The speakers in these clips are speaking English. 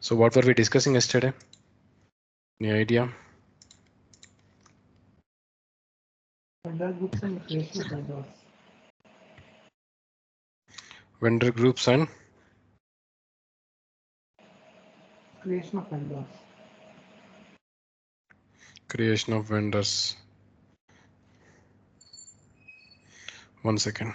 So what were we discussing yesterday? Any idea? Vendor groups and creation of vendors. Vendor groups and Creation of vendors. creation of vendors. One second.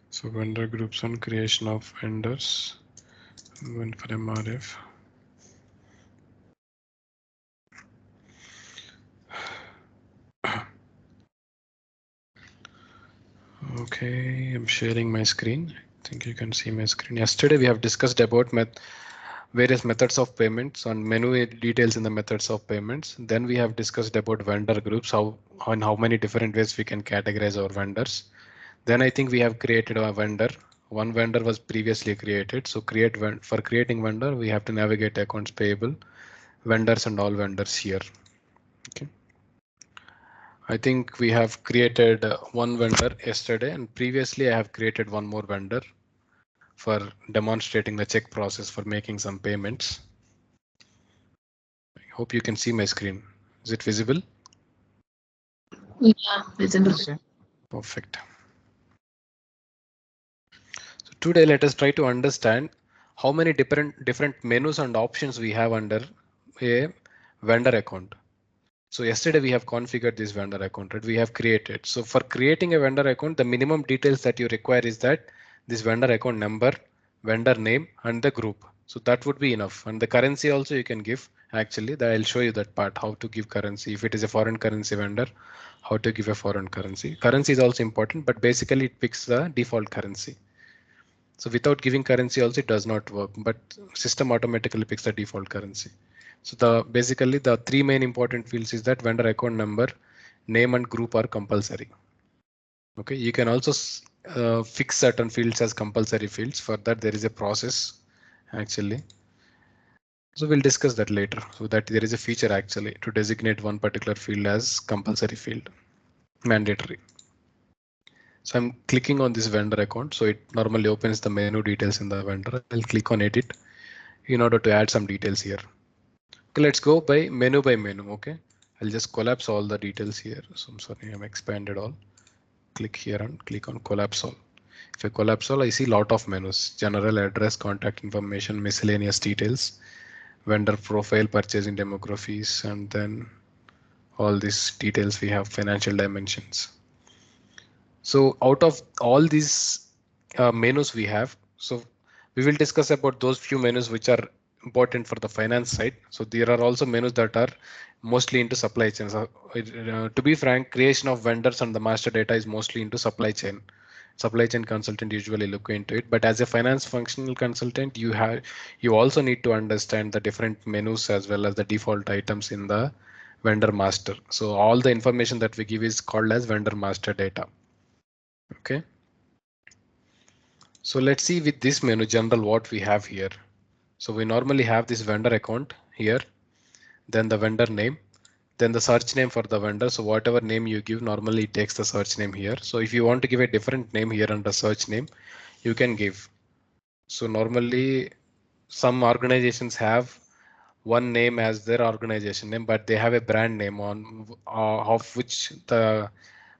So vendor groups and creation of vendors. Went for MRF. Okay, I'm sharing my screen. I think you can see my screen. Yesterday we have discussed about various methods of payments and menu details in the methods of payments. Then we have discussed about vendor groups, how many different ways we can categorize our vendors. Then I think we have created a vendor. One vendor was previously created. So for creating vendor, we have to navigate accounts payable, vendors and all vendors here. Okay. I think we have created one vendor yesterday, and previously I have created one more vendor for demonstrating the check process for making some payments. I hope you can see my screen. Is it visible? Yeah, visible. Okay. Perfect. So today let us try to understand how many different menus and options we have under a vendor account. So yesterday we have configured this vendor account, right? We have created. So for creating a vendor account, the minimum details that you require is that this vendor account number, vendor name, and the group. So that would be enough. And the currency also you can give. Actually, that I'll show you that part, how to give currency. If it is a foreign currency vendor, how to give a foreign currency. Currency is also important, but basically it picks the default currency. So without giving currency also it does not work, but system automatically picks the default currency. So basically the three main important fields is that vendor account number, name and group are compulsory. Okay, you can also fix certain fields as compulsory fields. For that there is a process actually. So we'll discuss that later. So that there is a feature actually to designate one particular field as compulsory field, mandatory. So I'm clicking on this vendor account. So it normally opens the menu details in the vendor. I'll click on edit in order to add some details here. Okay, let's go by menu. Okay, I'll just collapse all the details here. So I'm sorry, I'm expanded all. Click here and click on collapse all. If I collapse all, I see lot of menus: general, address, contact information, miscellaneous details, vendor profile, purchasing demographics, and then all these details we have financial dimensions. So out of all these menus we have, so we will discuss about those few menus which are important for the finance side. So there are also menus that are mostly into supply chain. So, to be frank, creation of vendors and the master data is mostly into supply chain. Supply chain consultant usually look into it, but as a finance functional consultant, you also need to understand the different menus as well as the default items in the vendor master. So all the information that we give is called as vendor master data. Okay. So let's see with this menu general what we have here. So we normally have this vendor account here, then the vendor name, then the search name for the vendor. So whatever name you give, normally it takes the search name here. So if you want to give a different name here under search name, you can give. So normally some organizations have one name as their organization name, but they have a brand name on of which the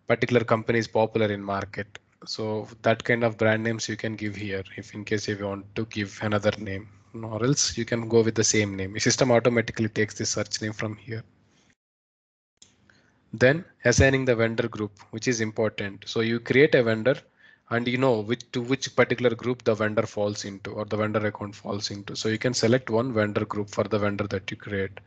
particular company is popular in market. So that kind of brand names you can give here if in case if you want to give another name, or else you can go with the same name. The system automatically takes the search name from here. Then assigning the vendor group, which is important. So you create a vendor and you know which particular group the vendor falls into or the vendor account falls into. So you can select one vendor group for the vendor that you create.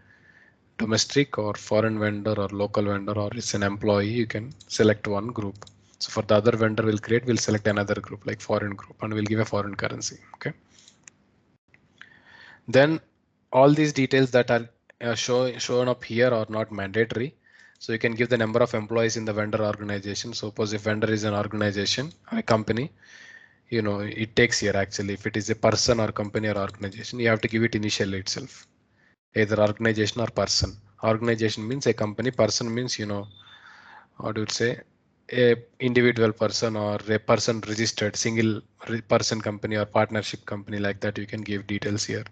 Domestic or foreign vendor or local vendor, or it's an employee, you can select one group. So for the other vendor we'll select another group like foreign group and we'll give a foreign currency. Okay. Then all these details that are shown up here are not mandatory. So you can give the number of employees in the vendor organization. Suppose if vendor is an organization, a company, you know, it takes here actually. If it is a person or company or organization, you have to give it initially itself, either organization or person. Organization means a company, person means, you know, how do you say, a individual person or a person registered single person company or partnership company like that, you can give details here.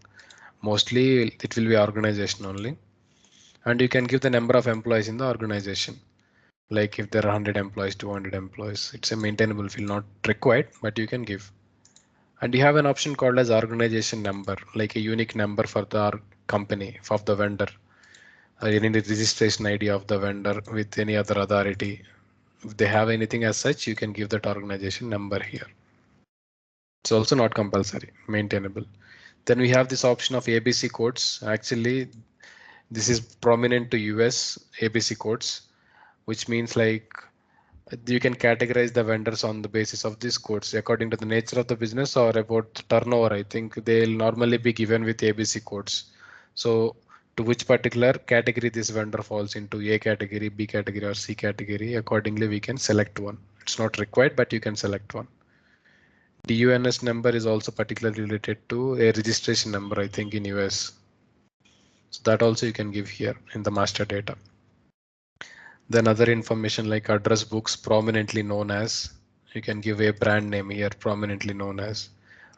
Mostly it will be organization only, and you can give the number of employees in the organization. Like if there are 100 employees, 200 employees, it's a maintainable field, not required, but you can give. And you have an option called as organization number, like a unique number for the company of the vendor, or any registration ID of the vendor with any other authority. If they have anything as such, you can give that organization number here. It's also not compulsory, maintainable. Then we have this option of ABC codes. Actually, this is prominent to US ABC codes, which means like you can categorize the vendors on the basis of these codes according to the nature of the business or about the turnover. I think they'll normally be given with ABC codes. So to which particular category this vendor falls into, A category, B category, or C category, accordingly we can select one. It's not required, but you can select one. DUNS number is also particularly related to a registration number, I think, in US. So that also you can give here in the master data. Then other information like address books prominently known as, you can give a brand name here, prominently known as.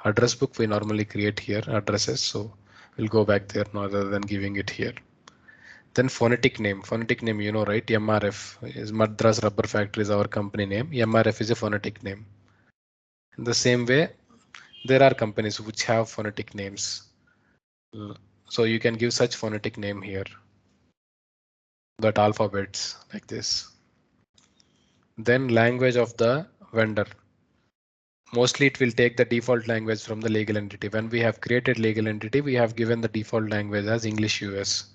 Address book we normally create here, addresses, so we'll go back there rather than giving it here. Then phonetic name, you know, right? MRF is Madras Rubber Factory is our company name. MRF is a phonetic name. In the same way, there are companies which have phonetic names. So you can give such phonetic name here, that alphabets like this. Then language of the vendor. Mostly it will take the default language from the legal entity. When we have created legal entity, we have given the default language as English US.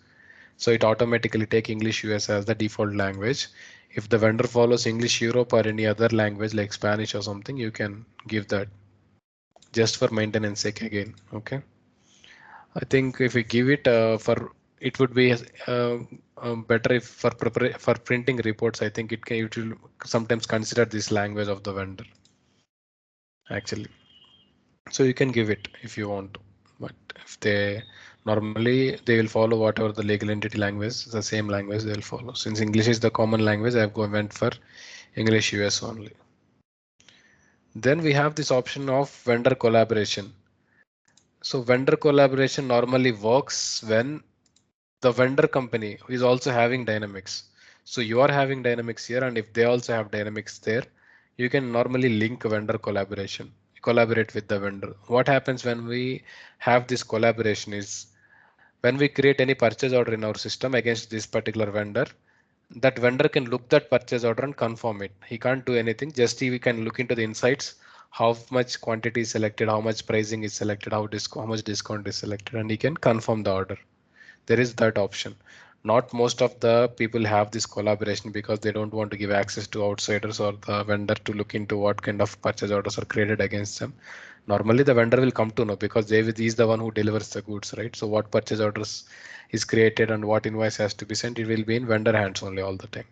So it automatically take English US as the default language. If the vendor follows English Europe or any other language like Spanish or something, you can give that just for maintenance sake again. Okay. I think if we give it it would be better if for printing reports. I think it will sometimes consider this language of the vendor actually. So you can give it if you want to, but if they normally they will follow whatever the legal entity language, the same language they will follow. Since English is the common language, I've went for English US only. Then we have this option of vendor collaboration. So vendor collaboration normally works when the vendor company is also having Dynamics. So you are having Dynamics here, and if they also have Dynamics there, you can normally link vendor collaboration, collaborate with the vendor. What happens when we have this collaboration is when we create any purchase order in our system against this particular vendor, that vendor can look that purchase order and confirm it. He can't do anything, just he can look into the insights, how much quantity is selected, how much pricing is selected, how much discount is selected, and he can confirm the order. There is that option. Not most of the people have this collaboration because they don't want to give access to outsiders or the vendor to look into what kind of purchase orders are created against them. Normally the vendor will come to know because he is the one who delivers the goods, right? So what purchase orders is created and what invoice has to be sent, it will be in vendor hands only all the time.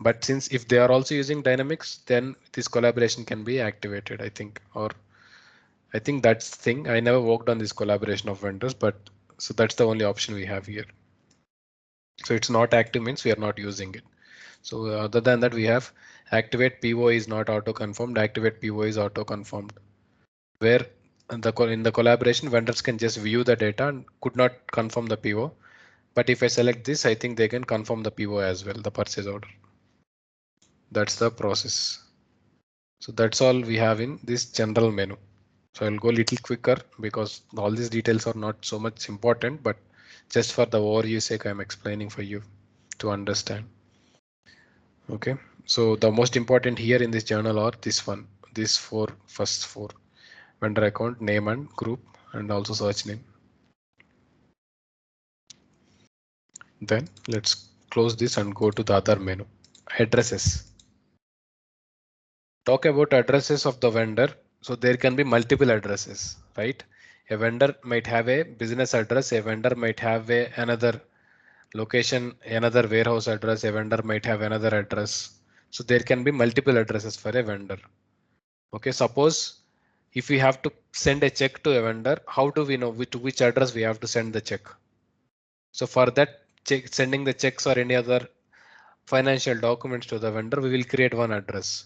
But since if they are also using Dynamics, then this collaboration can be activated, I think, or I think that's the thing. I never worked on this collaboration of vendors, but so that's the only option we have here. So it's not active means we are not using it. So other than that, we have activate PO is not auto confirmed, activate PO is auto confirmed, where in the collaboration vendors can just view the data and could not confirm the PO. But if I select this, I think they can confirm the PO as well, the purchase order. That's the process. So that's all we have in this general menu. So I'll go a little quicker because all these details are not so much important, but just for the overview sake, I'm explaining for you to understand. Okay, so the most important here in this journal are this one, these first four: vendor account, name and group, and also search name. Then let's close this and go to the other menu, addresses. Talk about addresses of the vendor. So there can be multiple addresses, right? A vendor might have a business address, a vendor might have another location, another warehouse address, a vendor might have another address. So there can be multiple addresses for a vendor. Okay, suppose if we have to send a check to a vendor, how do we know to which address we have to send the check? So for that, sending the checks or any other financial documents to the vendor, we will create one address.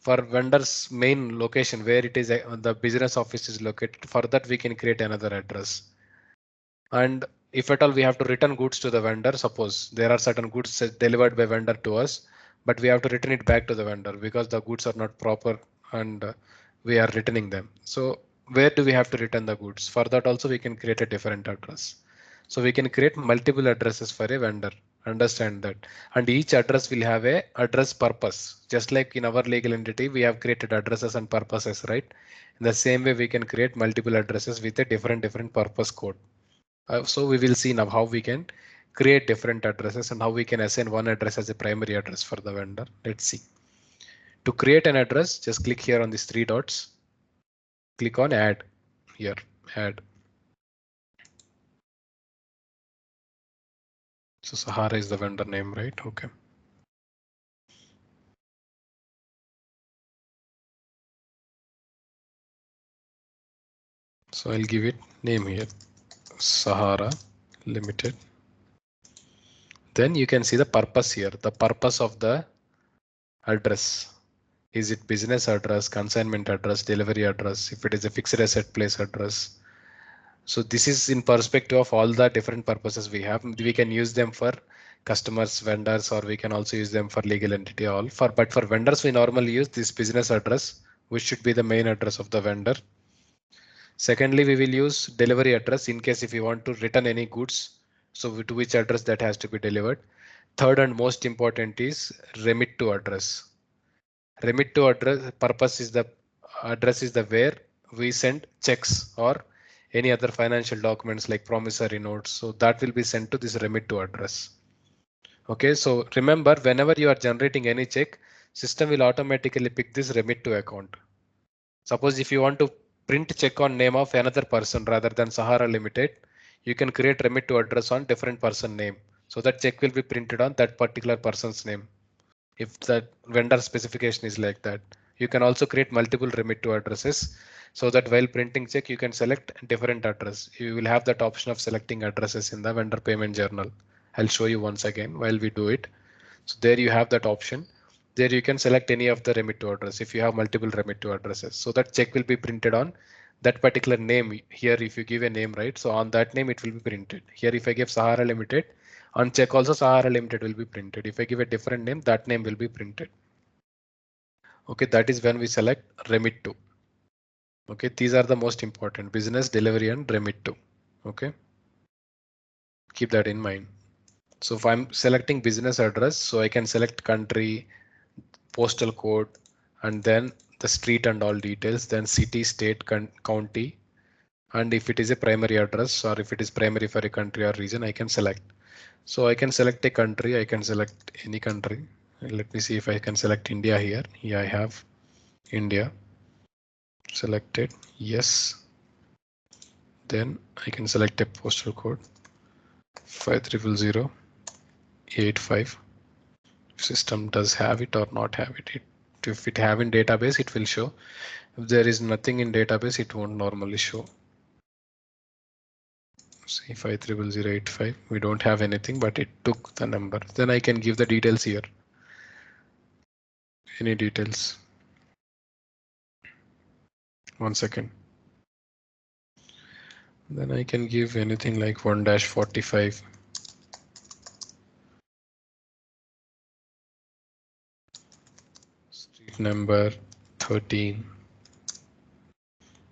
For vendor's main location where it is the business office is located, for that we can create another address. And if at all we have to return goods to the vendor, suppose there are certain goods delivered by vendor to us, but we have to return it back to the vendor because the goods are not proper and we are returning them. So where do we have to return the goods? For that also we can create a different address. So we can create multiple addresses for a vendor. Understand that. And each address will have a address purpose. Just like in our legal entity, we have created addresses and purposes, right? In the same way, we can create multiple addresses with a different purpose code. So we will see now how we can create different addresses and how we can assign one address as a primary address for the vendor. Let's see. To create an address, just click here on these three dots. Click on add here, add. So Sahara is the vendor name, right? Okay. So I'll give it name here, Sahara Limited. Then you can see the purpose here, the purpose of the address. Is it business address, consignment address, delivery address? If it is a fixed asset place address. So this is in perspective of all the different purposes we have. We can use them for customers, vendors, or we can also use them for legal entity all for. But for vendors, we normally use this business address, which should be the main address of the vendor. Secondly, we will use delivery address in case if we want to return any goods. So to which address that has to be delivered. Third and most important is remit to address. Remit to address purpose is the address is the where we send checks or any other financial documents like promissory notes. So that will be sent to this remit to address. Okay, so remember, whenever you are generating any check, system will automatically pick this remit to account. Suppose if you want to print check on name of another person rather than Sahara Limited, you can create remit to address on different person name. So that check will be printed on that particular person's name. If that vendor specification is like that, you can also create multiple remit to addresses so that while printing check, you can select different address. You will have that option of selecting addresses in the vendor payment journal. I'll show you once again while we do it. So there you have that option. There you can select any of the remit to address if you have multiple remit to addresses. So that check will be printed on that particular name here. If you give a name, right? So on that name, it will be printed here. If I give Sahara Limited, on check also Sahara Limited will be printed. If I give a different name, that name will be printed. Okay, that is when we select remit to. Okay, these are the most important: business, delivery, and remit to. Okay, keep that in mind. So if I'm selecting business address, so I can select country, postal code, and then the street and all details, then city, state, county. And if it is a primary address or if it is primary for a country or region, I can select. So I can select a country. I can select any country. Let me see if I can select India here. Here I have India selected. Yes. Then I can select a postal code 50085. System does have it or not have it. If it have in database, it will show. If there is nothing in database, it won't normally show. See 50085. We don't have anything, but it took the number. Then I can give the details here. Any details? 1 second. Then I can give anything like 1-45. Street number 13.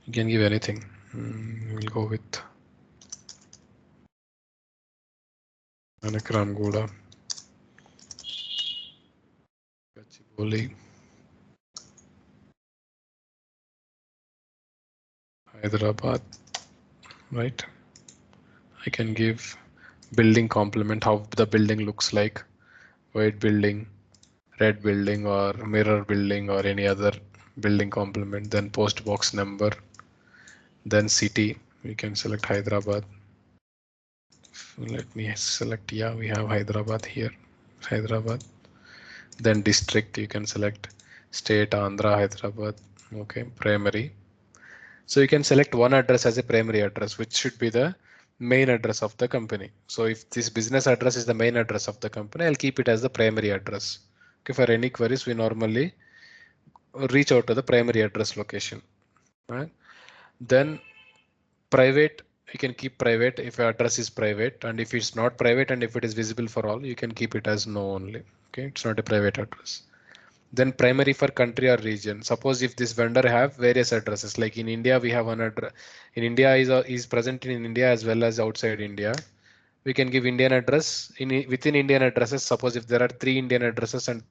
You can give anything. We'll go with Anakramgooda, Gachibowli, Hyderabad, right? I can give building complement, how the building looks like, white building, red building, or mirror building, or any other building complement. Then post box number, then city, we can select Hyderabad. Let me select, yeah, we have Hyderabad here, Hyderabad. Then district, you can select state, Andhra, Hyderabad. Okay, primary. So you can select one address as a primary address, which should be the main address of the company. So if this business address is the main address of the company, I'll keep it as the primary address. Okay, for any queries, we normally reach out to the primary address location. Right? Then private, you can keep private if your address is private, and if it's not private and if it is visible for all, you can keep it as no only. Okay, it's not a private address. Then primary for country or region. Suppose if this vendor have various addresses, like in India, we have one address. In India is present in India as well as outside India. We can give Indian address within Indian addresses. Suppose if there are 3 Indian addresses and